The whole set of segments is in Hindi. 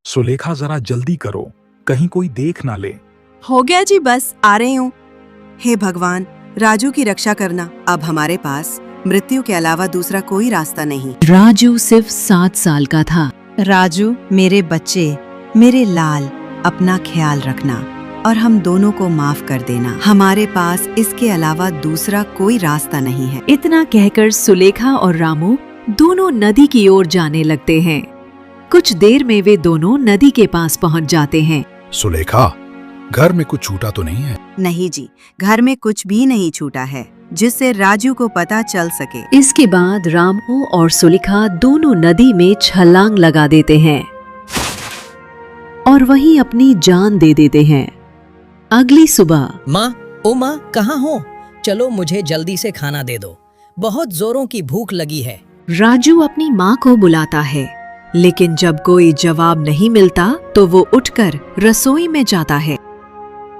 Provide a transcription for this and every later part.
सुलेखा जरा जल्दी करो, कहीं कोई देख ना ले। हो गया जी, बस आ रही हूँ। हे भगवान, राजू की रक्षा करना। अब हमारे पास मृत्यु के अलावा दूसरा कोई रास्ता नहीं। राजू सिर्फ 7 साल का था। राजू, मेरे बच्चे, मेरे लाल, अपना ख्याल रखना और हम दोनों को माफ कर देना। हमारे पास इसके अलावा दूसरा कोई रास्ता नहीं है। इतना कहकर सुलेखा और रामू दोनों नदी की ओर जाने लगते हैं। कुछ देर में वे दोनों नदी के पास पहुंच जाते हैं। सुलेखा, घर में कुछ छूटा तो नहीं है? नहीं जी, घर में कुछ भी नहीं छूटा है जिससे राजू को पता चल सके। इसके बाद रामू और सुलेखा दोनों नदी में छलांग लगा देते हैं और वहीं अपनी जान दे देते हैं। अगली सुबह। माँ, ओ माँ, कहाँ हो? चलो मुझे जल्दी से खाना दे दो, बहुत जोरों की भूख लगी है। राजू अपनी माँ को बुलाता है, लेकिन जब कोई जवाब नहीं मिलता तो वो उठकर रसोई में जाता है।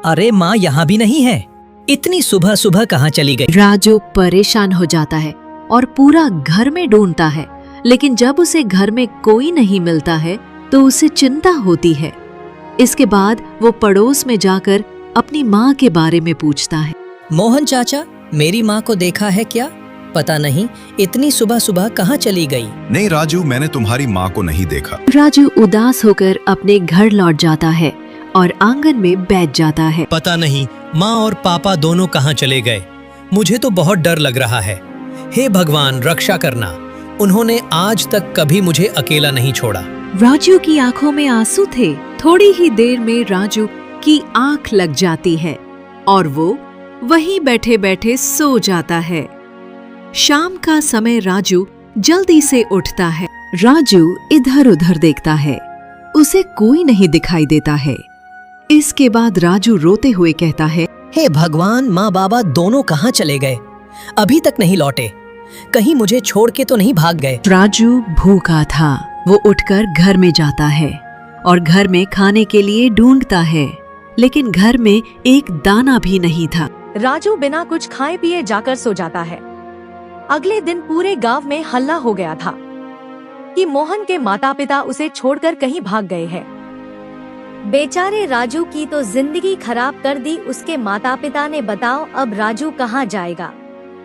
अरे माँ, यहाँ भी नहीं है। इतनी सुबह सुबह कहाँ चली गई? राजू परेशान हो जाता है और पूरा घर में ढूंढता है, लेकिन जब उसे घर में कोई नहीं मिलता है तो उसे चिंता होती है। इसके बाद वो पड़ोस में जाकर अपनी माँ के बारे में पूछता है। मोहन चाचा, मेरी माँ को देखा है क्या? पता नहीं इतनी सुबह सुबह कहाँ चली गई। नहीं राजू, मैंने तुम्हारी माँ को नहीं देखा। राजू उदास होकर अपने घर लौट जाता है और आंगन में बैठ जाता है। पता नहीं माँ और पापा दोनों कहाँ चले गए। मुझे तो बहुत डर लग रहा है। हे भगवान, रक्षा करना। उन्होंने आज तक कभी मुझे अकेला नहीं छोड़ा। राजू की आंखों में आंसू थे। थोड़ी ही देर में राजू की आंख लग जाती है और वो वहीं बैठे बैठे सो जाता है। शाम का समय राजू जल्दी से उठता है। राजू इधर उधर देखता है, उसे कोई नहीं दिखाई देता है। इसके बाद राजू रोते हुए कहता है, हे भगवान, माँ बाबा दोनों कहाँ चले गए? अभी तक नहीं लौटे। कहीं मुझे छोड़ के तो नहीं भाग गए। राजू भूखा था। वो उठकर घर में जाता है और घर में खाने के लिए ढूंढता है, लेकिन घर में एक दाना भी नहीं था। राजू बिना कुछ खाए पिए जाकर सो जाता है। अगले दिन पूरे गांव में हल्ला हो गया था कि मोहन के माता पिता उसे छोड़कर कहीं भाग गए हैं। बेचारे राजू की तो जिंदगी खराब कर दी उसके माता पिता ने। बताओ अब राजू कहाँ जाएगा?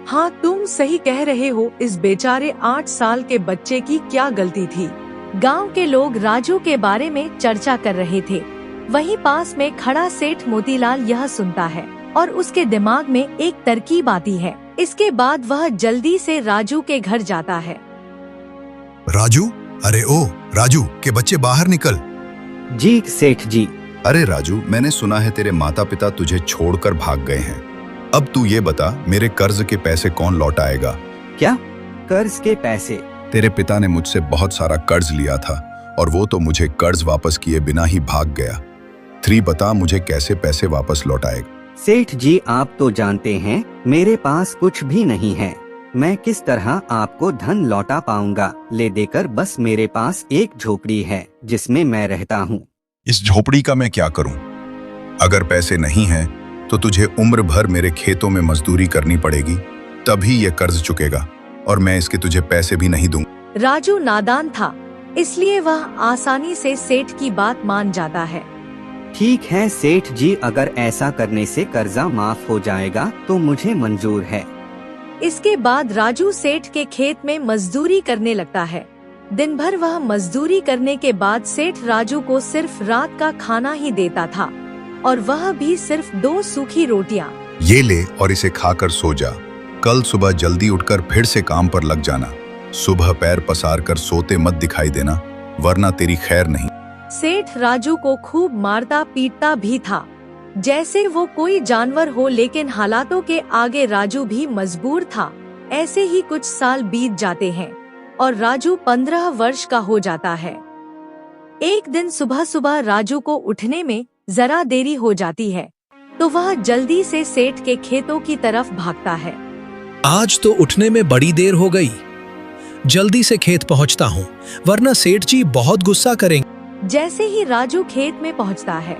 हाँ, तुम सही कह रहे हो। इस बेचारे 8 साल के बच्चे की क्या गलती थी? गांव के लोग राजू के बारे में चर्चा कर रहे थे। वहीं पास में खड़ा सेठ मोतीलाल यह सुनता है और उसके दिमाग में एक तरकीब आती है। इसके बाद वह जल्दी से राजू के घर जाता है। राजू, अरे ओ राजू के बच्चे, बाहर निकल। जी सेठ जी। अरे राजू, मैंने सुना है तेरे माता पिता तुझे छोड़कर भाग गए हैं। अब तू ये बता, मेरे कर्ज के पैसे कौन लौटाएगा? क्या कर्ज के पैसे? तेरे पिता ने मुझसे बहुत सारा कर्ज लिया था और वो तो मुझे कर्ज वापस किए बिना ही भाग गया। 3 बता, मुझे कैसे पैसे वापस लौटाएगा? सेठ जी, आप तो जानते हैं मेरे पास कुछ भी नहीं है। मैं किस तरह आपको धन लौटा पाऊंगा? ले देकर बस मेरे पास एक झोपड़ी है जिसमें मैं रहता हूँ। इस झोपड़ी का मैं क्या करूं? अगर पैसे नहीं हैं तो तुझे उम्र भर मेरे खेतों में मजदूरी करनी पड़ेगी, तभी ये कर्ज चुकेगा और मैं इसके तुझे पैसे भी नहीं दूंगा। राजू नादान था, इसलिए वह आसानी से सेठ की बात मान जाता है। ठीक है सेठ जी, अगर ऐसा करने से कर्जा माफ हो जाएगा तो मुझे मंजूर है। इसके बाद राजू सेठ के खेत में मजदूरी करने लगता है। दिन भर वह मजदूरी करने के बाद सेठ राजू को सिर्फ रात का खाना ही देता था और वह भी सिर्फ 2 सूखी रोटियां। ये ले और इसे खाकर सो जा। कल सुबह जल्दी उठकर फिर से काम पर लग जाना। सुबह पैर पसार कर सोते मत दिखाई देना, वरना तेरी खैर नहीं। सेठ राजू को खूब मारता पीटता भी था, जैसे वो कोई जानवर हो, लेकिन हालातों के आगे राजू भी मजबूर था। ऐसे ही कुछ साल बीत जाते हैं और राजू 15 वर्ष का हो जाता है। एक दिन सुबह सुबह राजू को उठने में जरा देरी हो जाती है तो वह जल्दी से सेठ के खेतों की तरफ भागता है। आज तो उठने में बड़ी देर हो गई, जल्दी से खेत पहुंचता हूँ, वरना सेठ जी बहुत गुस्सा करेंगे। जैसे ही राजू खेत में पहुंचता है,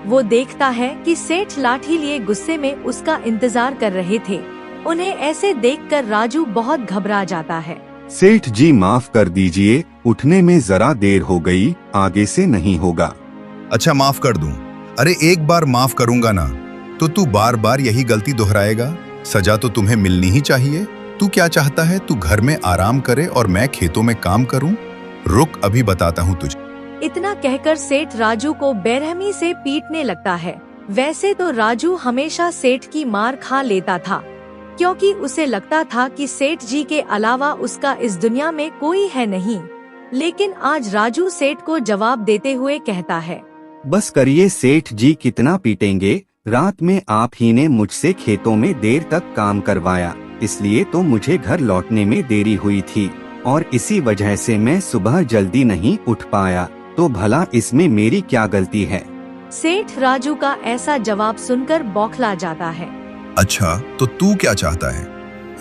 वो देखता है कि सेठ लाठी लिए गुस्से में उसका इंतजार कर रहे थे। उन्हें ऐसे देखकर राजू बहुत घबरा जाता है। सेठ जी माफ कर दीजिए, उठने में जरा देर हो गई, आगे से नहीं होगा। अच्छा माफ कर दूं। अरे एक बार माफ करूंगा ना तो तू बार बार यही गलती दोहराएगा। सजा तो तुम्हें मिलनी ही चाहिए। तू क्या चाहता है? तू घर में आराम करे और मैं खेतों में काम करूं? रुक, अभी बताता हूं तुझे। इतना कहकर सेठ राजू को बेरहमी से पीटने लगता है। वैसे तो राजू हमेशा सेठ की मार खा लेता था, क्योंकि उसे लगता था कि सेठ जी के अलावा उसका इस दुनिया में कोई है नहीं। लेकिन आज राजू सेठ को जवाब देते हुए कहता है, बस करिए सेठ जी, कितना पीटेंगे। रात में आप ही ने मुझसे खेतों में देर तक काम करवाया, इसलिए तो मुझे घर लौटने में देरी हुई थी और इसी वजह से मैं सुबह जल्दी नहीं उठ पाया। तो भला इसमें मेरी क्या गलती है? सेठ राजू का ऐसा जवाब सुनकर बौखला जाता है। अच्छा तो तू क्या चाहता है?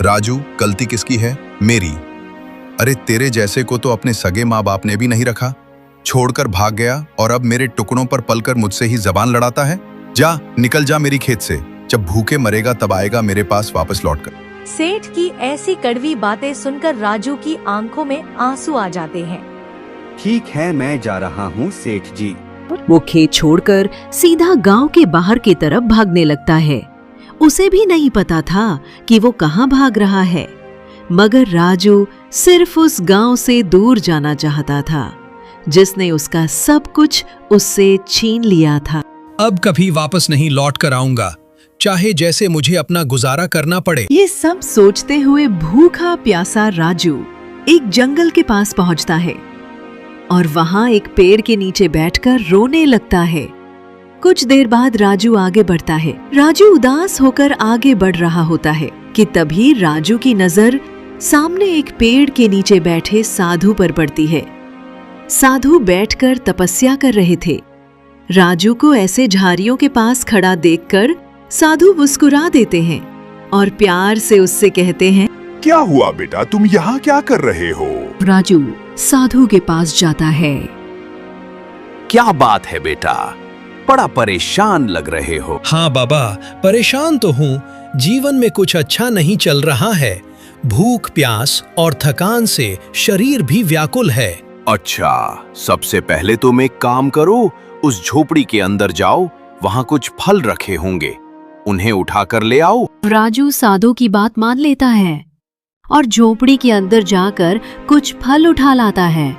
राजू, गलती किसकी है? मेरी। अरे तेरे जैसे को तो अपने सगे माँ बाप ने भी नहीं रखा, छोड़कर भाग गया और अब मेरे टुकड़ों पर पलकर मुझसे ही जबान लड़ाता है। जा, निकल जा मेरी खेत से। जब भूखे मरेगा तब आएगा मेरे पास वापस लौटकर। सेठ की ऐसी कड़वी बातें सुनकर राजू की आंखों में आंसू आ जाते हैं। ठीक है, मैं जा रहा हूँ सेठ जी। वो खेत छोड़कर सीधा गांव के बाहर की तरफ भागने लगता है। उसे भी नहीं पता था कि वो कहाँ भाग रहा है, मगर राजू सिर्फ उस गांव से दूर जाना चाहता था जिसने उसका सब कुछ उससे छीन लिया था। अब कभी वापस नहीं लौट कर आऊंगा, चाहे जैसे मुझे अपना गुजारा करना पड़े। ये सब सोचते हुए भूखा प्यासा राजू एक जंगल के पास पहुंचता है और वहां एक पेड़ के नीचे बैठकर रोने लगता है। कुछ देर बाद राजू आगे बढ़ता है। राजू उदास होकर आगे बढ़ रहा होता है कि तभी राजू की नजर सामने एक पेड़ के नीचे बैठे साधु पर पड़ती है। साधु बैठकर तपस्या कर रहे थे। राजू को ऐसे झाड़ियों के पास खड़ा देखकर साधु मुस्कुरा देते हैं और प्यार से उससे कहते हैं, क्या हुआ बेटा, तुम यहाँ क्या कर रहे हो? राजू साधु के पास जाता है। क्या बात है बेटा, बड़ा परेशान लग रहे हो। हाँ बाबा, परेशान तो हूँ। जीवन में कुछ अच्छा नहीं चल रहा है। भूख प्यास और थकान से शरीर भी व्याकुल है। अच्छा, सबसे पहले तुम एक काम करो, उस झोपड़ी के अंदर जाओ, वहाँ कुछ फल रखे होंगे, उन्हें उठाकर ले आओ। राजू साधु की बात मान लेता है और झोपड़ी के अंदर जाकर कुछ फल उठा लाता है।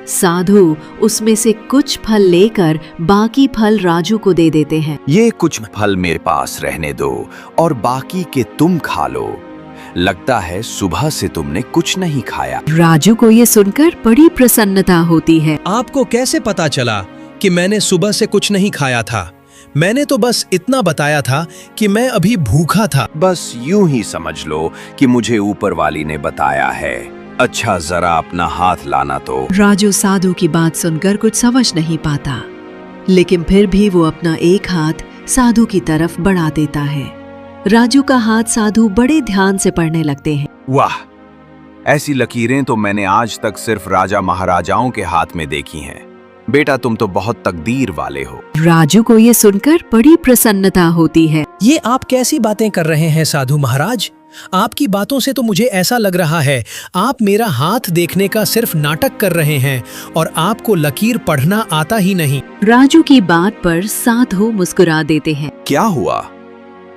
साधु उसमें से कुछ फल लेकर बाकी फल राजू को दे देते हैं। ये कुछ फल मेरे पास रहने दो और बाकी के तुम खा लो। लगता है सुबह से तुमने कुछ नहीं खाया। राजू को ये सुनकर बड़ी प्रसन्नता होती है। आपको कैसे पता चला कि मैंने सुबह से कुछ नहीं खाया था? मैंने तो बस इतना बताया था कि मैं अभी भूखा था। बस यूं ही समझ लो कि मुझे ऊपर वाली ने बताया है। अच्छा, जरा अपना हाथ लाना तो। राजू साधु की बात सुनकर कुछ समझ नहीं पाता, लेकिन फिर भी वो अपना एक हाथ साधु की तरफ बढ़ा देता है। राजू का हाथ साधु बड़े ध्यान से पढ़ने लगते हैं। वाह, ऐसी लकीरें तो मैंने आज तक सिर्फ राजा महाराजाओं के हाथ में देखी हैं। बेटा, तुम तो बहुत तकदीर वाले हो। राजू को ये सुनकर बड़ी प्रसन्नता होती है। ये आप कैसी बातें कर रहे हैं साधु महाराज? आपकी बातों से तो मुझे ऐसा लग रहा है आप मेरा हाथ देखने का सिर्फ नाटक कर रहे हैं और आपको लकीर पढ़ना आता ही नहीं। राजू की बात पर साधु मुस्कुरा देते हैं। क्या हुआ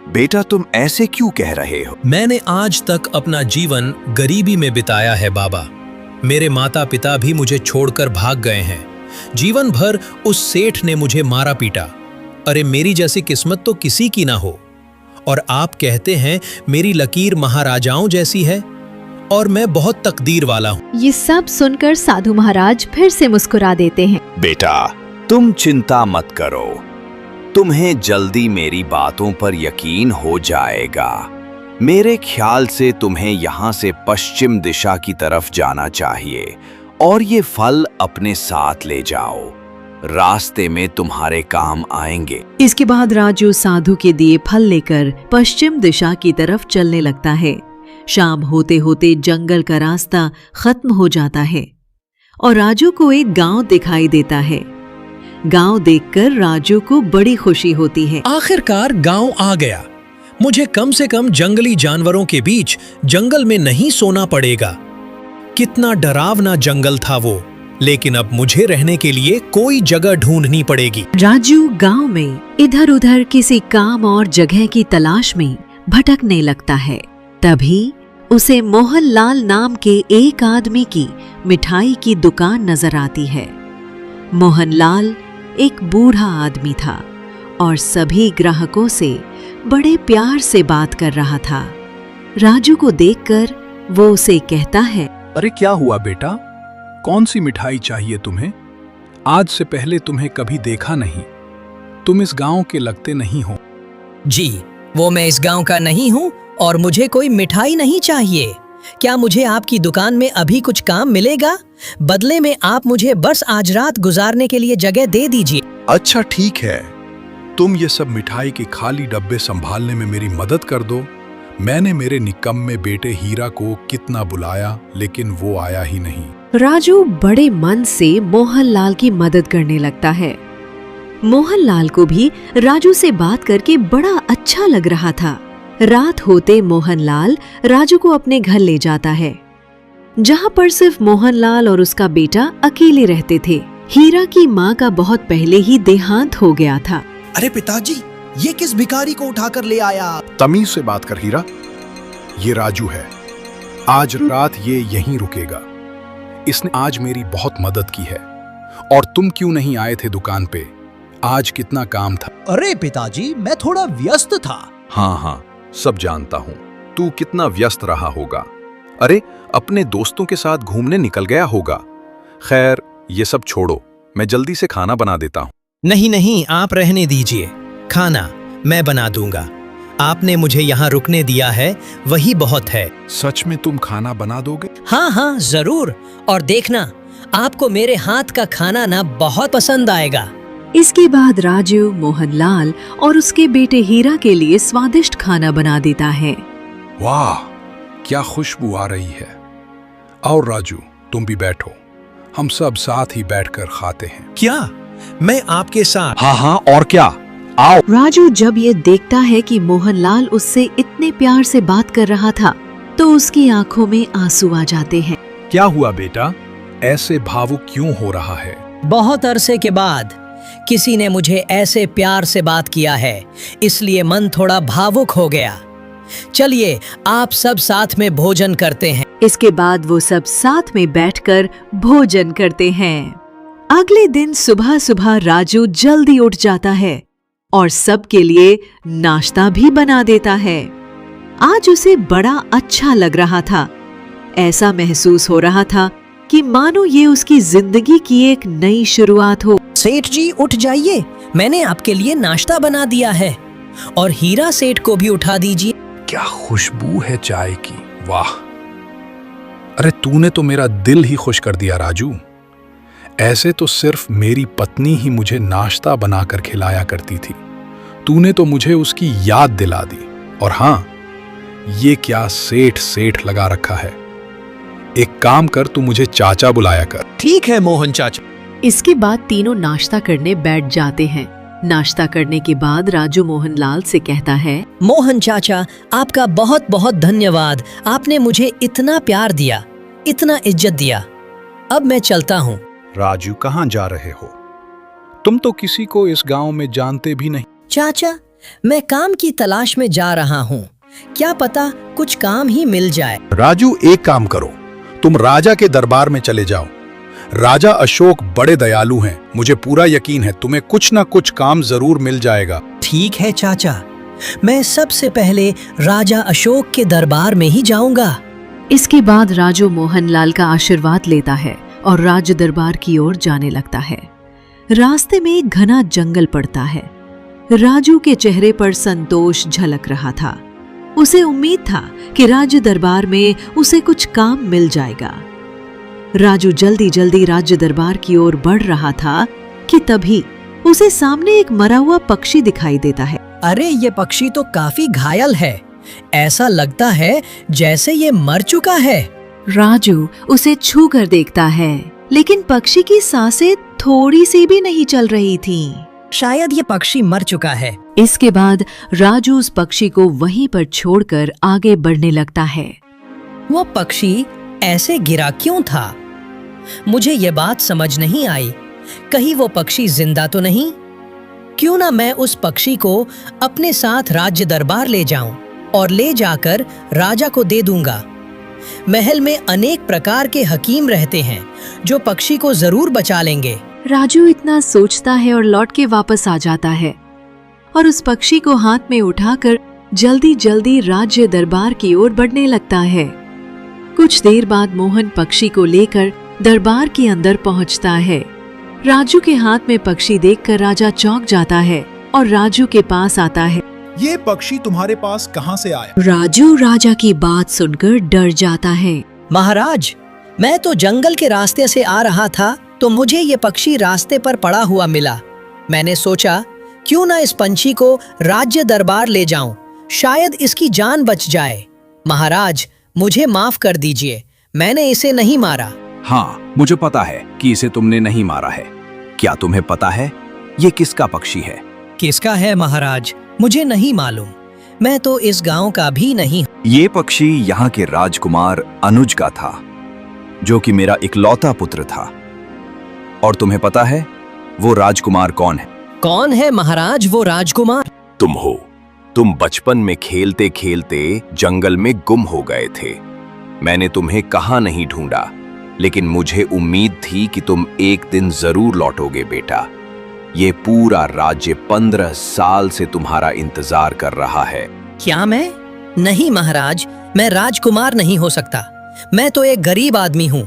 बेटा, तुम ऐसे क्यों कह रहे हो? मैंने आज तक अपना जीवन गरीबी में बिताया है बाबा। मेरे माता पिता भी मुझे छोड़कर भाग गए हैं। जीवन भर उस सेठ ने मुझे मारा पीटा। अरे मेरी जैसी किस्मत तो किसी की ना हो। और आप कहते हैं मेरी लकीर महाराजाओं जैसी है और मैं बहुत तकदीर वाला हूँ। ये सब सुनकर साधु महाराज फिर से मुस्कुरा देते हैं। बेटा, तुम चिंता मत करो, तुम्हें जल्दी मेरी बातों पर यकीन हो जाएगा। मेरे ख्याल से तुम्हें यहाँ से पश्चिम दिशा की तरफ जाना चाहिए और ये फल अपने साथ ले जाओ, रास्ते में तुम्हारे काम आएंगे। इसके बाद राजू साधु के दिए फल लेकर पश्चिम दिशा की तरफ चलने लगता है। शाम होते होते जंगल का रास्ता खत्म हो जाता है और राजू को एक गांव दिखाई देता है। गांव देखकर राजू को बड़ी खुशी होती है। आखिरकार गांव आ गया। मुझे कम से कम जंगली जानवरों के बीच जंगल में नहीं सोना पड़ेगा। कितना डरावना जंगल था वो, लेकिन अब मुझे रहने के लिए कोई जगह ढूंढनी पड़ेगी। राजू गांव में इधर उधर किसी काम और जगह की तलाश में भटकने लगता है। तभी उसे मोहनलाल नाम के एक आदमी की मिठाई की दुकान नजर आती है। मोहनलाल एक बूढ़ा आदमी था और सभी ग्राहकों से बड़े प्यार से बात कर रहा था। राजू को देखकर वो उसे कहता है, अरे क्या हुआ बेटा, कौन सी मिठाई चाहिए तुम्हें? आज से पहले तुम्हें कभी देखा नहीं। तुम इस गांव के लगते नहीं हो। जी, वो मैं इस गांव का नहीं हूँ और मुझे कोई मिठाई नहीं चाहिए। क्या मुझे आपकी दुकान में अभी कुछ काम मिलेगा? बदले में आप मुझे बस आज रात गुजारने के लिए जगह दे दीजिए। अच्छा ठीक है, तुम ये सब मिठाई के खाली डब्बे संभालने में मेरी मदद कर दो। मैंने मेरे निकम्मे बेटे हीरा को कितना बुलाया, लेकिन वो आया ही नहीं। राजू बड़े मन से मोहनलाल की मदद करने लगता है। मोहनलाल को भी राजू से बात करके बड़ा अच्छा लग रहा था। रात होते मोहनलाल राजू को अपने घर ले जाता है, जहां पर सिर्फ मोहनलाल और उसका बेटा अकेले रहते थे। हीरा की माँ का बहुत पहले ही देहांत हो गया था। अरे पिताजी, ये किस भिखारी को उठाकर ले आया? तमीज से बात कर हीरा, ये राजू है। आज रात ये यहीं रुकेगा। इसने आज मेरी बहुत मदद की है। और तुम क्यों नहीं आए थे दुकान पे? आज कितना काम था। अरे पिताजी, मैं थोड़ा व्यस्त था। हाँ, सब जानता हूँ तू कितना व्यस्त रहा होगा। अरे अपने दोस्तों के साथ घूमने निकल गया होगा। खैर ये सब छोड़ो, मैं जल्दी से खाना बना देता हूँ। नहीं, आप रहने दीजिए। खाना मैं बना दूंगा। आपने मुझे यहाँ रुकने दिया है, वही बहुत है। सच में तुम खाना बना दोगे? हाँ, जरूर। और देखना, आपको मेरे हाथ का खाना ना बहुत पसंद आएगा। इसके बाद राजू मोहनलाल और उसके बेटे हीरा के लिए स्वादिष्ट खाना बना देता है। वाह, क्या खुशबू आ रही है। और राजू तुम भी बैठो, हम सब साथ ही बैठकर खाते हैं। क्या मैं आपके साथ? हाँ, और क्या, आओ। राजू जब ये देखता है कि मोहनलाल उससे इतने प्यार से बात कर रहा था, तो उसकी आंखों में आंसू आ जाते हैं। क्या हुआ बेटा, ऐसे भावुक क्यों हो रहा है? बहुत अरसे के बाद किसी ने मुझे ऐसे प्यार से बात किया है, इसलिए मन थोड़ा भावुक हो गया। चलिए आप सब साथ में भोजन करते हैं। इसके बाद वो सब साथ में बैठकर भोजन करते हैं। अगले दिन सुबह सुबह राजू जल्दी उठ जाता है और सबके लिए नाश्ता भी बना देता है। आज उसे बड़ा अच्छा लग रहा था। ऐसा महसूस हो रहा था कि मानो ये उसकी जिंदगी की एक नई शुरुआत हो। सेठ जी उठ जाइए, मैंने आपके लिए नाश्ता बना दिया है। और हीरा सेठ को भी उठा दीजिए। क्या खुशबू है चाय की, वाह। अरे तूने तो मेरा दिल ही खुश कर दिया राजू। ऐसे तो सिर्फ मेरी पत्नी ही मुझे नाश्ता बनाकर खिलाया करती थी। तूने तो मुझे उसकी याद दिला दी। और हाँ, ये क्या सेठ लगा रखा है। एक काम कर, तू मुझे चाचा बुलाया कर। ठीक है मोहन चाचा। इसके बाद तीनों नाश्ता करने बैठ जाते हैं। नाश्ता करने के बाद राजू मोहनलाल से कहता है, मोहन चाचा, आपका बहुत बहुत धन्यवाद। आपने मुझे इतना प्यार दिया, इतना इज्जत दिया। अब मैं चलता हूँ। राजू कहाँ जा रहे हो? तुम तो किसी को इस गांव में जानते भी नहीं। चाचा, मैं काम की तलाश में जा रहा हूँ। क्या पता कुछ काम ही मिल जाए। राजू एक काम करो, तुम राजा के दरबार में चले जाओ। राजा अशोक बड़े दयालु हैं। मुझे पूरा यकीन है तुम्हें कुछ ना कुछ काम जरूर मिल जाएगा। ठीक है चाचा, मैं सबसे पहले राजा अशोक के दरबार में ही जाऊंगा। इसके बाद राजू मोहनलाल का आशीर्वाद लेता है और राज दरबार की ओर जाने लगता है। रास्ते में एक घना जंगल पड़ता है। राजू के चेहरे पर संतोष झलक रहा था। उसे उम्मीद था कि राज्य दरबार में उसे कुछ काम मिल जाएगा। राजू जल्दी जल्दी राज्य दरबार की ओर बढ़ रहा था कि तभी उसे सामने एक मरा हुआ पक्षी दिखाई देता है। अरे ये पक्षी तो काफी घायल है। ऐसा लगता है जैसे ये मर चुका है। राजू उसे छू कर देखता है, लेकिन पक्षी की सांसें थोड़ी सी भी नहीं चल रही थीं। शायद ये पक्षी मर चुका है। इसके बाद राजू उस पक्षी को वहीं पर छोड़कर आगे बढ़ने लगता है। वो पक्षी ऐसे गिरा क्यों था? मुझे ये बात समझ नहीं आई। कहीं वो पक्षी जिंदा तो नहीं? क्यों ना मैं उस पक्षी को अपने साथ राज्य दरबार ले जाऊं और ले जाकर राजा को दे दूंगा। महल में अनेक प्रकार के हकीम रहते हैं जो पक्षी को जरूर बचा लेंगे। राजू इतना सोचता है और लौट के वापस आ जाता है और उस पक्षी को हाथ में उठाकर जल्दी जल्दी राज्य दरबार की ओर बढ़ने लगता है। कुछ देर बाद मोहन पक्षी को लेकर दरबार के अंदर पहुंचता है। राजू के हाथ में पक्षी देखकर राजा चौंक जाता है और राजू के पास आता है। ये पक्षी तुम्हारे पास कहाँ से आया? राजू राजा की बात सुनकर डर जाता है। महाराज, मैं तो जंगल के रास्ते से आ रहा था तो मुझे ये पक्षी रास्ते पर पड़ा हुआ मिला। मैंने सोचा क्यों ना इस पंछी को राज्य दरबार ले जाऊं, शायद इसकी जान बच जाए। महाराज, मुझे माफ कर दीजिए, मैंने इसे नहीं मारा। हाँ, मुझे पता है कि इसे तुमने नहीं मारा है। क्या तुम्हें पता है ये किसका पक्षी है? किसका है महाराज? मुझे नहीं मालूम, मैं तो इस गांव का भी नहीं। ये पक्षी यहाँ के राजकुमार अनुज का था, जो कि मेरा इकलौता पुत्र था। और तुम्हें पता है वो राजकुमार कौन है? कौन है महाराज वो राजकुमार? तुम हो। तुम बचपन में खेलते खेलते जंगल में गुम हो गए थे। मैंने तुम्हें कहाँ नहीं ढूंढा, लेकिन मुझे उम्मीद थी कि तुम एक दिन जरूर लौटोगे बेटा। ये पूरा राज्य 15 साल से तुम्हारा इंतजार कर रहा है। क्या मैं? नहीं महाराज, मैं राजकुमार नहीं हो सकता। मैं तो एक गरीब आदमी हूँ।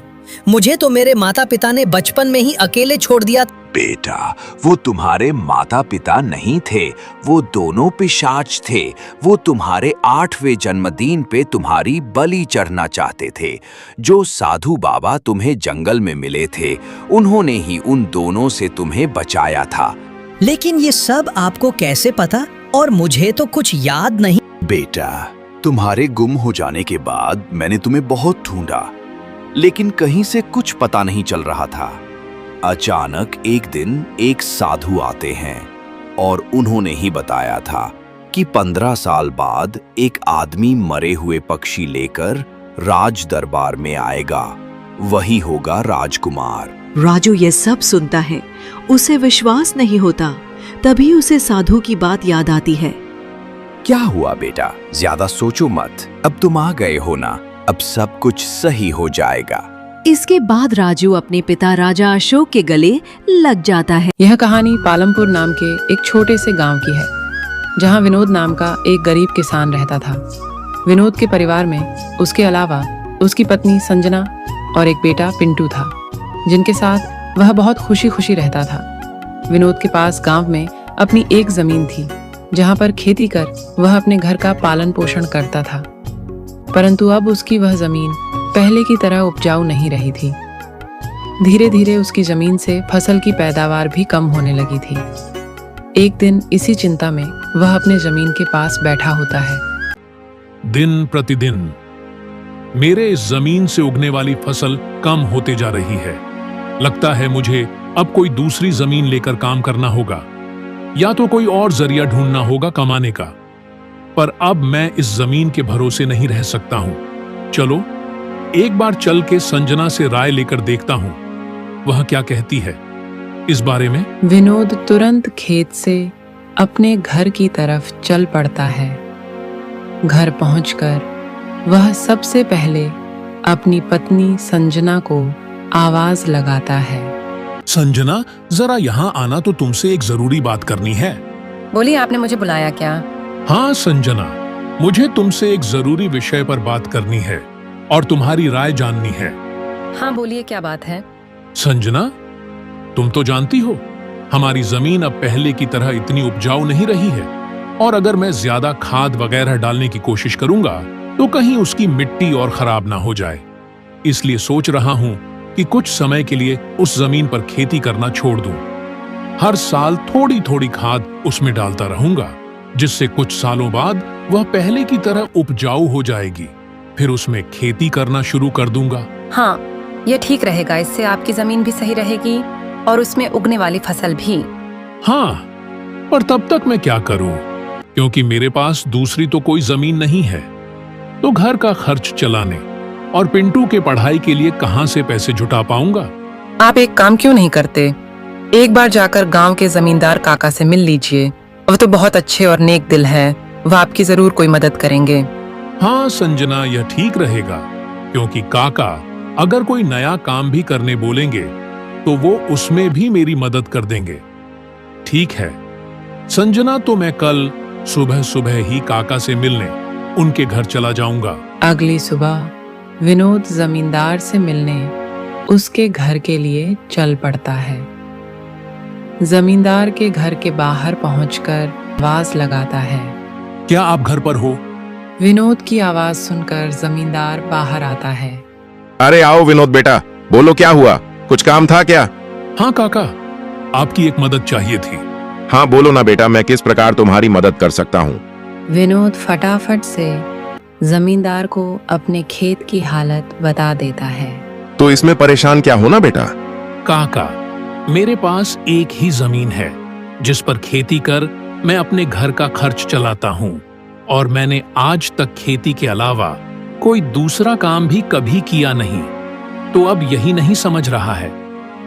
मुझे तो मेरे माता पिता ने बचपन में ही अकेले छोड़ दिया। बेटा, वो तुम्हारे माता पिता नहीं थे, वो दोनों पिशाच थे। वो तुम्हारे 8वें जन्मदिन पे तुम्हारी बलि चढ़ना चाहते थे। जो साधु बाबा तुम्हें जंगल में मिले थे, उन्होंने ही उन दोनों से तुम्हें बचाया था। लेकिन ये सब आपको कैसे पता? और मुझे तो कुछ याद नहीं। बेटा, तुम्हारे गुम हो जाने के बाद मैंने तुम्हें बहुत ढूंढा, लेकिन कहीं से कुछ पता नहीं चल रहा था। अचानक एक दिन एक साधु आते हैं और उन्होंने ही बताया था कि 15 साल बाद एक आदमी मरे हुए पक्षी लेकर राज दरबार में आएगा। वही होगा राजकुमार। राजू ये सब सुनता है, उसे विश्वास नहीं होता। तभी उसे साधु की बात याद आती है। क्या हुआ बेटा? ज्यादा सोचो मत, अब तुम आ गए हो ना, अब सब कुछ सही हो जाएगा। इसके बाद राजू अपने पिता राजा अशोक के गले लग जाता है। यह कहानी पालमपुर नाम के एक छोटे से गांव की है, जहां विनोद नाम का एक गरीब किसान रहता था। विनोद के परिवार में उसके अलावा उसकी पत्नी संजना और एक बेटा पिंटू था, जिनके साथ वह बहुत खुशी खुशी रहता था। विनोद के पास गांव में अपनी एक जमीन थी, जहां पर खेती कर वह अपने घर का पालन पोषण करता था। परंतु अब उसकी वह जमीन पहले की तरह उपजाऊ नहीं रही थी। धीरे धीरे उसकी जमीन से फसल की पैदावार भी कम होने लगी थी। एक दिन इसी चिंता में वह अपने जमीन के पास बैठा होता है। दिन प्रतिदिन मेरे इस जमीन से उगने वाली फसल कम होते जा रही है। लगता है मुझे अब कोई दूसरी जमीन लेकर काम करना होगा, या तो कोई और जरिया ढूंढना होगा कमाने का। पर अब मैं इस जमीन के भरोसे नहीं रह सकता हूं। चलो एक बार चल के संजना से राय लेकर देखता हूं, वह क्या कहती है इस बारे में। विनोद तुरंत खेत से अपने घर की तरफ चल पड़ता है। घर पहुंचकर वह सबसे पहले अपनी पत्नी संजना को आवाज लगाता है। संजना, जरा यहाँ आना, तो तुमसे एक जरूरी बात करनी है। बोलिए, आपने मुझे बुलाया क्या? हाँ संजना, मुझे तुमसे एक जरूरी विषय पर बात करनी है और तुम्हारी राय जाननी है। हाँ बोलिए, क्या बात है? संजना, तुम तो जानती हो हमारी जमीन अब पहले की तरह इतनी उपजाऊ नहीं रही है, और अगर मैं ज्यादा खाद वगैरह डालने की कोशिश करूंगा तो कहीं उसकी मिट्टी और खराब ना हो जाए। इसलिए सोच रहा हूं कि कुछ समय के लिए उस जमीन पर खेती करना छोड़ दूं। हर साल थोड़ी थोड़ी खाद उसमें डालता रहूंगा, जिससे कुछ सालों बाद वह पहले की तरह उपजाऊ हो जाएगी। फिर उसमें खेती करना शुरू कर दूंगा। हाँ, यह ठीक रहेगा। इससे आपकी जमीन भी सही रहेगी और उसमें उगने वाली फसल भी। हाँ, पर तब तक मैं क्या करूं, क्योंकि मेरे पास दूसरी तो कोई जमीन नहीं है। तो घर का खर्च चलाने और पिंटू के पढ़ाई के लिए कहां से पैसे जुटा पाऊंगा? आप एक काम क्यों नहीं करते? एक बार जाकर गांव के जमींदार काका से मिल लीजिए। वो तो बहुत अच्छे और नेक दिल है, वह आपकी जरूर कोई मदद करेंगे। हाँ संजना, यह ठीक रहेगा, क्योंकि काका अगर कोई नया काम भी करने बोलेंगे तो वो उसमें भी मेरी मदद कर देंगे। ठीक है संजना, तो मैं कल सुबह सुबह ही काका से मिलने उनके घर चला जाऊंगा। अगली सुबह विनोद जमींदार से मिलने उसके घर के लिए चल पड़ता है। जमींदार के घर के बाहर पहुंचकर आवाज लगाता है। क्या आप घर पर हो? विनोद की आवाज सुनकर जमींदार बाहर आता है। अरे आओ विनोद बेटा, बोलो क्या हुआ, कुछ काम था क्या? हाँ काका, आपकी एक मदद चाहिए थी। हाँ बोलो ना बेटा, मैं किस प्रकार तुम्हारी मदद कर सकता हूँ? विनोद फटाफट से जमींदार को अपने खेत की हालत बता देता है। तो इसमें परेशान क्या होना बेटा? काका, मेरे पास एक ही जमीन है जिस पर खेती कर मैं अपने घर का खर्च चलाता हूँ, और मैंने आज तक खेती के अलावा कोई दूसरा काम भी कभी किया नहीं। तो अब यही नहीं समझ रहा है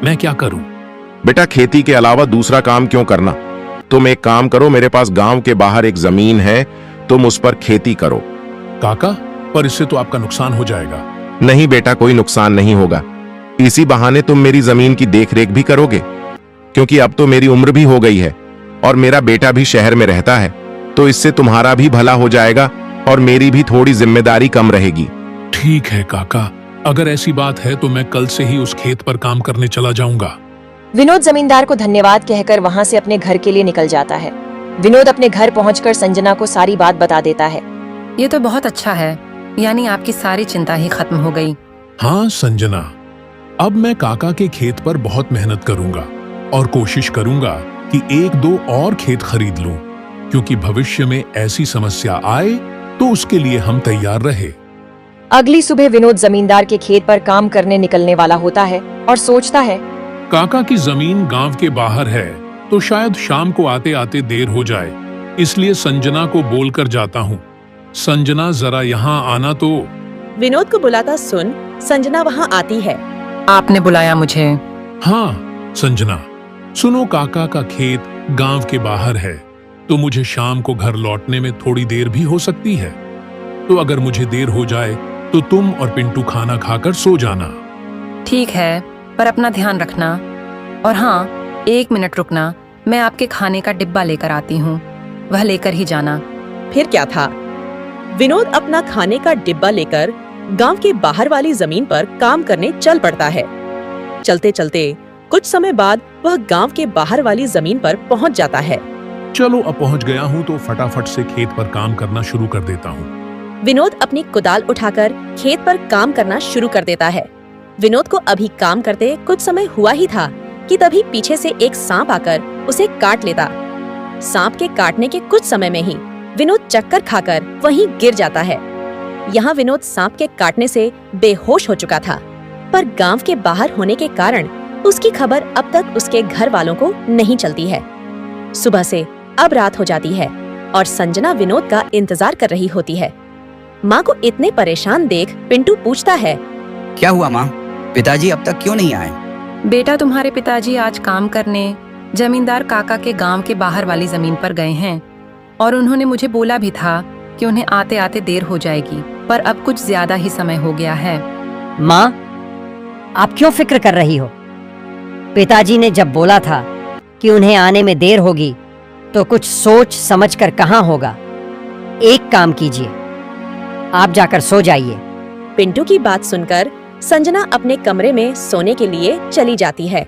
मैं क्या करूं। बेटा खेती के अलावा दूसरा काम क्यों करना? तुम एक काम करो, मेरे पास गांव के बाहर एक जमीन है, तुम उस पर खेती करो। काका, पर इससे तो आपका नुकसान हो जाएगा। नहीं बेटा, कोई नुकसान नहीं होगा। इसी बहाने तुम मेरी जमीन की देखरेख भी करोगे, क्योंकि अब तो मेरी उम्र भी हो गई है और मेरा बेटा भी शहर में रहता है, तो इससे तुम्हारा भी भला हो जाएगा और मेरी भी थोड़ी जिम्मेदारी कम रहेगी। ठीक है काका, अगर ऐसी बात है तो मैं कल से ही उस खेत पर काम करने चला जाऊंगा। विनोद जमींदार को धन्यवाद कहकर वहां से अपने घर के लिए निकल जाता है। विनोद अपने घर पहुंचकर संजना को सारी बात बता देता है। ये तो बहुत अच्छा है, यानी आपकी सारी चिंता ही खत्म हो गई। हाँ संजना, अब मैं काका के खेत पर बहुत मेहनत करूंगा और कोशिश करूंगा कि एक दो और खेत खरीद लूं, क्योंकि भविष्य में ऐसी समस्या आए तो उसके लिए हम तैयार रहे। अगली सुबह विनोद जमींदार के खेत पर काम करने निकलने वाला होता है और सोचता है, काका की जमीन गांव के बाहर है तो शायद शाम को आते आते देर हो जाए, इसलिए संजना को बोलकर जाता हूँ, संजना जरा यहाँ आना। तो विनोद को बुलाता सुन संजना वहाँ आती है। आपने बुलाया मुझे? हाँ संजना, सुनो, काका का खेत गांव के बाहर है तो मुझे शाम को घर लौटने में थोड़ी देर भी हो सकती है, तो अगर मुझे देर हो जाए तो तुम और पिंटू खाना खाकर सो जाना। ठीक है, पर अपना ध्यान रखना। और हाँ, 1 मिनट रुकना, मैं आपके खाने का डिब्बा लेकर आती हूँ, वह लेकर ही जाना। फिर क्या था, विनोद अपना खाने का डिब्बा लेकर गांव के बाहर वाली जमीन पर काम करने चल पड़ता है। चलते चलते कुछ समय बाद वह गांव के बाहर वाली जमीन पर पहुंच जाता है। चलो, अब पहुंच गया हूँ तो फटाफट से खेत पर काम करना शुरू कर देता हूँ। विनोद अपनी कुदाल उठाकर खेत पर काम करना शुरू कर देता है। विनोद को अभी काम करते कुछ समय हुआ ही था कि तभी पीछे से एक सांप आकर उसे काट लेता। सांप के काटने के कुछ समय में ही विनोद चक्कर खाकर वहीं गिर जाता है। यहाँ विनोद सांप के काटने से बेहोश हो चुका था, पर गांव के बाहर होने के कारण उसकी खबर अब तक उसके घर वालों को नहीं चलती है। सुबह से अब रात हो जाती है और संजना विनोद का इंतजार कर रही होती है। माँ को इतने परेशान देख पिंटू पूछता है, क्या हुआ माँ, पिताजी अब तक क्यों नहीं आए? बेटा, तुम्हारे पिताजी आज काम करने जमींदार काका के गांव के बाहर वाली जमीन पर गए हैं और उन्होंने मुझे बोला भी था कि उन्हें आते आते देर हो जाएगी, पर अब कुछ ज्यादा ही समय हो गया है। माँ, आप क्यों फिक्र कर रही हो? पिताजी ने जब बोला था कि उन्हें आने में देर होगी तो कुछ सोच समझ कर कहाँ होगा। एक काम कीजिए, आप जाकर सो जाइए। पिंटू की बात सुनकर संजना अपने कमरे में सोने के लिए चली जाती है।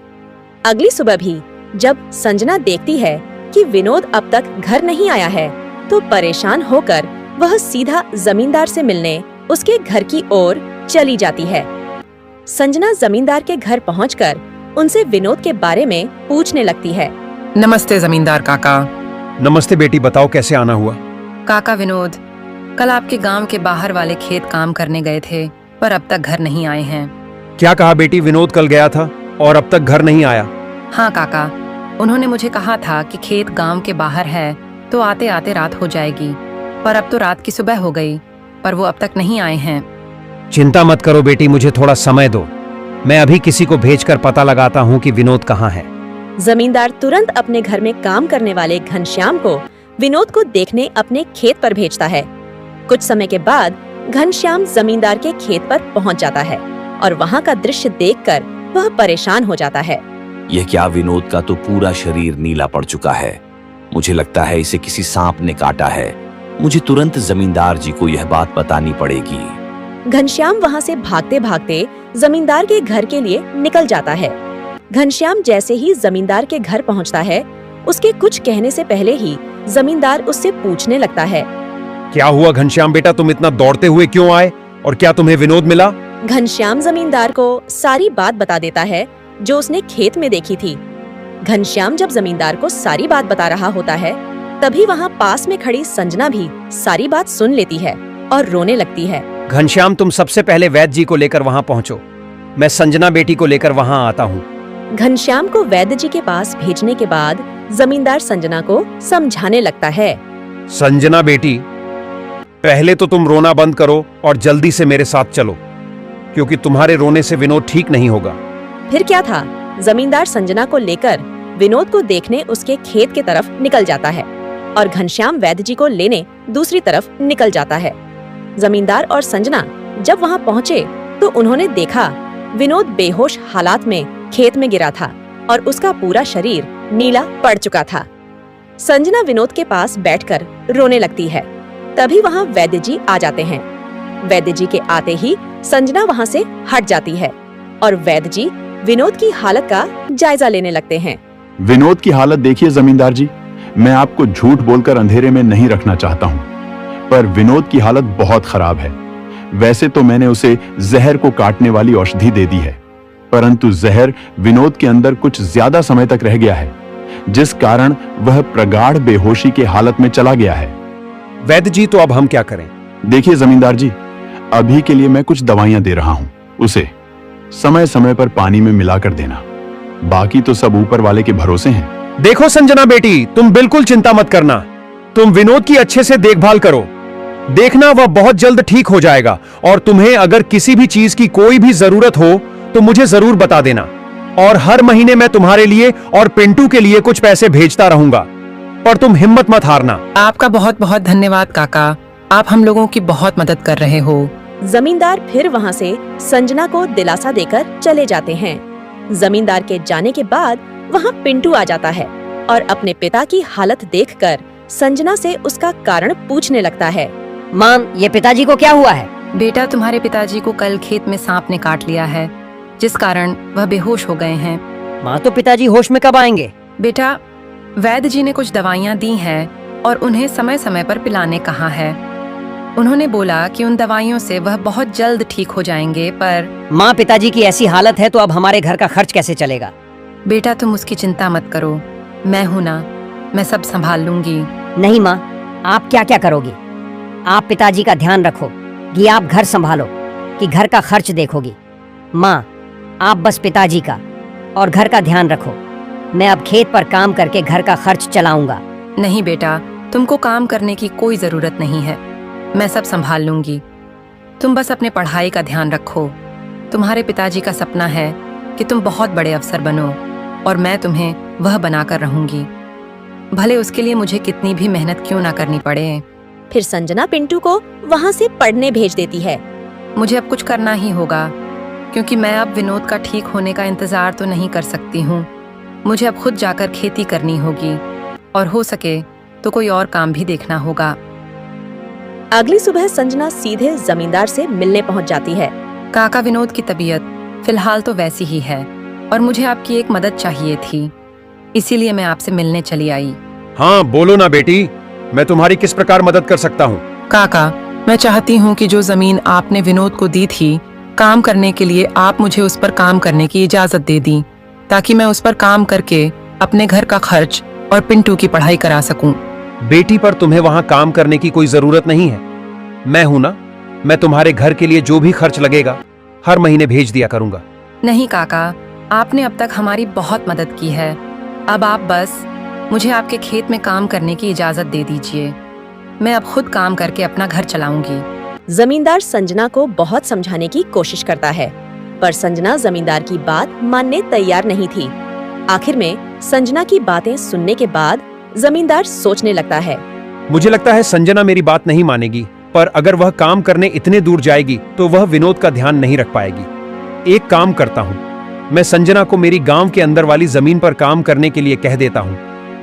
अगली सुबह भी जब संजना देखती है कि विनोद अब तक घर नहीं आया है, तो परेशान होकर वह सीधा जमींदार से मिलने उसके घर की ओर चली जाती है। संजना जमींदार के घर पहुंचकर उनसे विनोद के बारे में पूछने लगती है। नमस्ते जमींदार काका। नमस्ते बेटी, बताओ कैसे आना हुआ? काका, विनोद कल आपके गांव के बाहर वाले खेत काम करने गए थे, पर अब तक घर नहीं आए हैं। क्या कहा बेटी, विनोद कल गया था और अब तक घर नहीं आया? हाँ काका, उन्होंने मुझे कहा था कि खेत गांव के बाहर है तो आते आते रात हो जाएगी, पर अब तो रात की सुबह हो गई, पर वो अब तक नहीं आए हैं। चिंता मत करो बेटी, मुझे थोड़ा समय दो। मैं अभी किसी को भेजकर पता लगाता हूँ कि विनोद कहाँ है। जमींदार तुरंत अपने घर में काम करने वाले घनश्याम को विनोद को देखने अपने खेत पर भेजता है। कुछ समय के बाद घनश्याम जमींदार के खेत पर पहुंच जाता है और वहां का दृश्य देखकर वह परेशान हो जाता है। यह क्या, विनोद का तो पूरा शरीर नीला पड़ चुका है। मुझे लगता है इसे किसी सांप ने काटा है। मुझे तुरंत जमींदार जी को यह बात बतानी पड़ेगी। घनश्याम वहां से भागते भागते जमींदार के घर के लिए निकल जाता है। घनश्याम जैसे ही जमींदार के घर पहुंचता है, उसके कुछ कहने से पहले ही जमींदार उससे पूछने लगता है, क्या हुआ घनश्याम बेटा, तुम इतना दौड़ते हुए क्यों आए और क्या तुम्हें विनोद मिला? घनश्याम जमींदार को सारी बात बता देता है जो उसने खेत में देखी थी। घनश्याम जब जमींदार को सारी बात बता रहा होता है, तभी वहाँ पास में खड़ी संजना भी सारी बात सुन लेती है और रोने लगती है। घनश्याम, तुम सबसे पहले वैद्य जी को लेकर वहां पहुंचो। मैं संजना बेटी को लेकर वहां आता हूँ। घनश्याम को वैद्य जी के पास भेजने के बाद जमींदार संजना को समझाने लगता है। संजना बेटी, पहले तो तुम रोना बंद करो और जल्दी से मेरे साथ चलो, क्योंकि तुम्हारे रोने से विनोद ठीक नहीं होगा। फिर क्या था, जमींदार संजना को लेकर विनोद को देखने उसके खेत की तरफ निकल जाता है और घनश्याम वैद्य जी को लेने दूसरी तरफ निकल जाता है। जमींदार और संजना जब वहां पहुंचे तो उन्होंने देखा विनोद बेहोश हालात में खेत में गिरा था और उसका पूरा शरीर नीला पड़ चुका था। संजना विनोद के पास बैठकर रोने लगती है। तभी वहां वैद्य जी आ जाते हैं। वैद्य जी के आते ही संजना वहां से हट जाती है और वैद्य जी विनोद की हालत का जायजा लेने लगते हैं। विनोद की हालत देखिए जमींदार जी, मैं आपको झूठ बोलकर अंधेरे में नहीं रखना चाहता हूँ, पर विनोद की हालत बहुत खराब है। वैसे तो मैंने उसे जहर को काटने वाली औषधि दे दी है, परंतु जहर विनोद के अंदर कुछ ज्यादा समय तक रह गया है, जिस कारण वह प्रगाढ़ बेहोशी की हालत में चला गया है। वैद्य जी, तो अब हम क्या करें? देखिए जमींदार जी, अभी के लिए मैं कुछ दवाइयां दे रहा हूं, उसे समय समय पर पानी में मिलाकर देना। बाकी तो सब ऊपर वाले के भरोसे हैं। देखो संजना बेटी, तुम बिल्कुल चिंता मत करना। तुम विनोद की अच्छे से देखभाल करो, देखना वह बहुत जल्द ठीक हो जाएगा। और तुम्हें अगर किसी भी चीज की कोई भी जरूरत हो तो मुझे जरूर बता देना। और हर महीने मैं तुम्हारे लिए और पिंटू के लिए कुछ पैसे भेजता रहूंगा, पर तुम हिम्मत मत हारना। आपका बहुत बहुत धन्यवाद काका, आप हम लोगों की बहुत मदद कर रहे हो। जमींदार फिर वहां से संजना को दिलासा देकर चले जाते हैं। जमींदार के जाने के बाद वहां पिंटू आ जाता है और अपने पिता की हालत देखकर संजना से उसका कारण पूछने लगता है। मां, ये पिताजी को क्या हुआ है? बेटा, तुम्हारे पिताजी को कल खेत में सांप ने काट लिया है, जिस कारण वह बेहोश हो गए हैं। मां, तो पिताजी होश में कब आएंगे? बेटा, वैद्य जी ने कुछ दवाइयाँ दी हैं और उन्हें समय समय पर पिलाने कहा है। उन्होंने बोला कि उन दवाइयों से वह बहुत जल्द ठीक हो जाएंगे, पर मां, पिताजी की ऐसी हालत है तो अब हमारे घर का खर्च कैसे चलेगा? बेटा, तुम उसकी चिंता मत करो, मैं हूं ना, मैं सब संभाल लूंगी। नहीं मां, आप क्या क्या करोगी? आप पिताजी का ध्यान रखो कि आप घर संभालो, कि घर का खर्च देखोगी। मां, आप बस पिताजी का और घर का ध्यान रखो। मैं अब खेत पर काम करके घर का खर्च चलाऊंगा। नहीं बेटा, तुमको काम करने की कोई जरूरत नहीं है, मैं सब संभाल लूंगी। तुम बस अपने पढ़ाई का ध्यान रखो। तुम्हारे पिताजी का सपना है कि तुम बहुत बड़े अफसर बनो और मैं तुम्हें वह बनाकर रहूंगी, भले उसके लिए मुझे कितनी भी मेहनत क्यों ना करनी पड़े। फिर संजना पिंटू को वहां से पढ़ने भेज देती है। मुझे अब कुछ करना ही होगा, क्योंकि मैं अब विनोद का ठीक होने का इंतजार तो नहीं कर सकती हूँ। मुझे अब खुद जाकर खेती करनी होगी और हो सके तो कोई और काम भी देखना होगा। अगली सुबह संजना सीधे जमींदार से मिलने पहुंच जाती है। काका, विनोद की तबीयत फिलहाल तो वैसी ही है और मुझे आपकी एक मदद चाहिए थी, इसीलिए मैं आपसे मिलने चली आई। हाँ बोलो ना बेटी, मैं तुम्हारी किस प्रकार मदद कर सकता हूँ? काका, मैं चाहती हूँ कि जो जमीन आपने विनोद को दी थी काम करने के लिए, आप मुझे उस पर काम करने की इजाजत दे दी, ताकि मैं उस पर काम करके अपने घर का खर्च और पिंटू की पढ़ाई करा सकूं। बेटी, पर तुम्हें वहां काम करने की कोई जरूरत नहीं है। मैं हूं ना, मैं तुम्हारे घर के लिए जो भी खर्च लगेगा हर महीने भेज दिया करूंगा। नहीं काका, आपने अब तक हमारी बहुत मदद की है। अब आप बस मुझे आपके खेत में काम करने की इजाजत दे दीजिए। मैं अब खुद काम करके अपना घर चलाऊंगी। जमींदार संजना को बहुत समझाने की कोशिश करता है, पर संजना जमींदार की बात मानने तैयार नहीं थी। आखिर में संजना की बातें सुनने के बाद जमींदार सोचने लगता है। मुझे लगता है संजना मेरी बात नहीं मानेगी, पर अगर वह काम करने इतने दूर जाएगी तो वह विनोद का ध्यान नहीं रख पाएगी। एक काम करता हूँ, मैं संजना को मेरी गांव के अंदर वाली जमीन पर काम करने के लिए कह देता हूँ,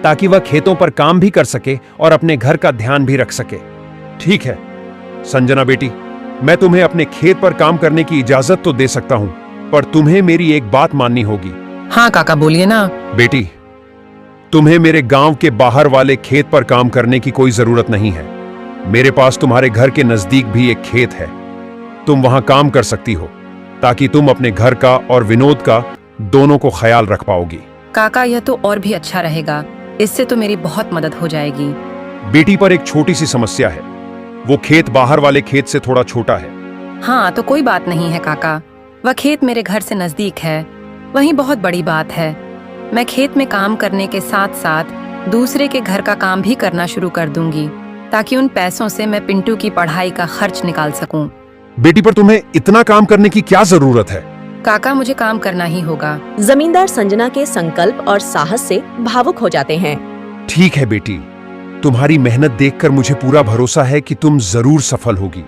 ताकि वह खेतों पर काम भी कर सके और अपने घर का ध्यान भी रख सके। ठीक है संजना बेटी, मैं तुम्हें अपने खेत पर काम करने की इजाजत तो दे सकता हूँ, पर तुम्हें मेरी एक बात माननी होगी। हाँ काका बोलिए ना। बेटी, तुम्हें मेरे गांव के बाहर वाले खेत पर काम करने की कोई जरूरत नहीं है। मेरे पास तुम्हारे घर के नजदीक भी एक खेत है, तुम वहां काम कर सकती हो, ताकि तुम अपने घर का और विनोद का दोनों को ख्याल रख पाओगी। काका यह तो और भी अच्छा रहेगा, इससे तो मेरी बहुत मदद हो जाएगी। बेटी, पर एक छोटी सी समस्या है, वो खेत बाहर वाले खेत से थोड़ा छोटा है। हाँ तो कोई बात नहीं है काका, वह खेत मेरे घर से नजदीक है, वही बहुत बड़ी बात है। मैं खेत में काम करने के साथ साथ दूसरे के घर का काम भी करना शुरू कर दूंगी, ताकि उन पैसों से मैं पिंटू की पढ़ाई का खर्च निकाल सकूं। बेटी, पर तुम्हें इतना काम करने की क्या जरूरत है? काका मुझे काम करना ही होगा। जमींदार संजना के संकल्प और साहस से भावुक हो जाते हैं। ठीक है बेटी, तुम्हारी मेहनत देखकर मुझे पूरा भरोसा है कि तुम जरूर सफल होगी।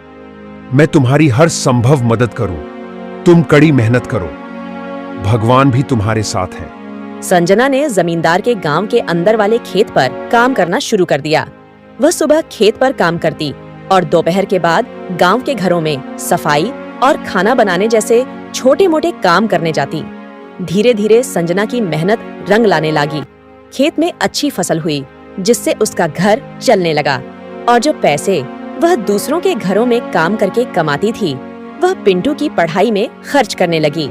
मैं तुम्हारी हर संभव मदद करूं। तुम कड़ी मेहनत करो, भगवान भी तुम्हारे साथ है। संजना ने जमींदार के गांव के अंदर वाले खेत पर काम करना शुरू कर दिया। वह सुबह खेत पर काम करती और दोपहर के बाद गांव के घरों में सफाई और खाना बनाने जैसे छोटे मोटे काम करने जाती। धीरे धीरे संजना की मेहनत रंग लाने लगी। खेत में अच्छी फसल हुई, जिससे उसका घर चलने लगा, और जो पैसे वह दूसरों के घरों में काम करके कमाती थी, वह पिंटू की पढ़ाई में खर्च करने लगी।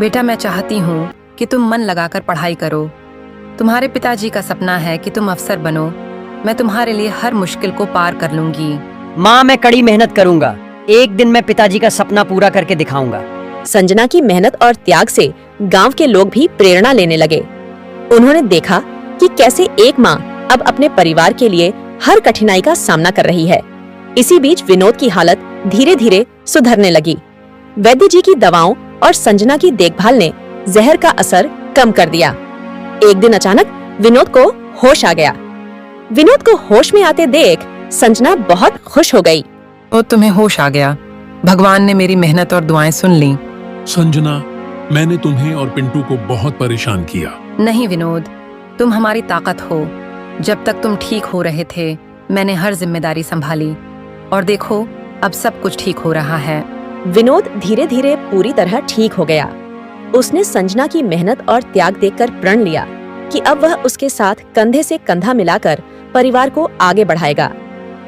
बेटा, मैं चाहती हूँ कि तुम मन लगाकर पढ़ाई करो। तुम्हारे पिताजी का सपना है कि तुम अफसर बनो। मैं तुम्हारे लिए हर मुश्किल को पार कर लूंगी। माँ, मैं कड़ी मेहनत करूंगा। एक दिन मैं पिताजी का सपना पूरा करके दिखाऊंगा। संजना की मेहनत और त्याग से गांव के लोग भी प्रेरणा लेने लगे। उन्होंने देखा कि कैसे एक माँ अब अपने परिवार के लिए हर कठिनाई का सामना कर रही है। इसी बीच विनोद की हालत धीरे धीरे सुधरने लगी। वैद्य जी की दवाओं और संजना की देखभाल ने जहर का असर कम कर दिया। एक दिन अचानक विनोद को होश आ गया। विनोद को होश में आते देख संजना बहुत खुश हो गई। ओ, तुम्हें होश आ गया। भगवान ने मेरी मेहनत और दुआएं सुन ली। संजना, मैंने तुम्हें और पिंटू को बहुत परेशान किया। नहीं विनोद, तुम हमारी ताकत हो। जब तक तुम ठीक हो रहे थे, मैंने हर जिम्मेदारी संभाली, और देखो अब सब कुछ ठीक हो रहा है। विनोद धीरे धीरे पूरी तरह ठीक हो गया। उसने संजना की मेहनत और त्याग देखकर प्रण लिया कि अब वह उसके साथ कंधे से कंधा मिलाकर परिवार को आगे बढ़ाएगा।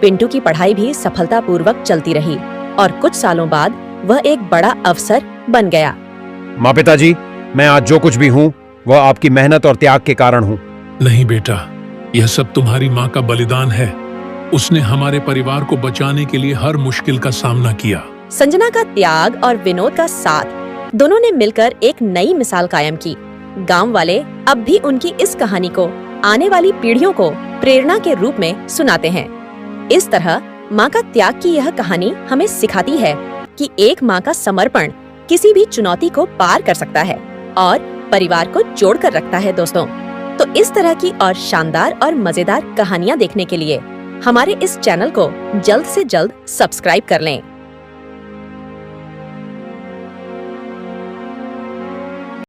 पिंटू की पढ़ाई भी सफलतापूर्वक चलती रही और कुछ सालों बाद वह एक बड़ा अफसर बन गया। माँ, पिताजी, मैं आज जो कुछ भी हूँ वह आपकी मेहनत और त्याग के कारण हूँ। नहीं बेटा, यह सब तुम्हारी माँ का बलिदान है। उसने हमारे परिवार को बचाने के लिए हर मुश्किल का सामना किया। संजना का त्याग और विनोद का साथ दोनों ने मिलकर एक नई मिसाल कायम की। गांव वाले अब भी उनकी इस कहानी को आने वाली पीढ़ियों को प्रेरणा के रूप में सुनाते हैं। इस तरह माँ का त्याग की यह कहानी हमें सिखाती है कि एक माँ का समर्पण किसी भी चुनौती को पार कर सकता है और परिवार को जोड़ कर रखता है। दोस्तों, तो इस तरह की और शानदार और मजेदार कहानियाँ देखने के लिए हमारे इस चैनल को जल्द से जल्द सब्सक्राइब कर लें।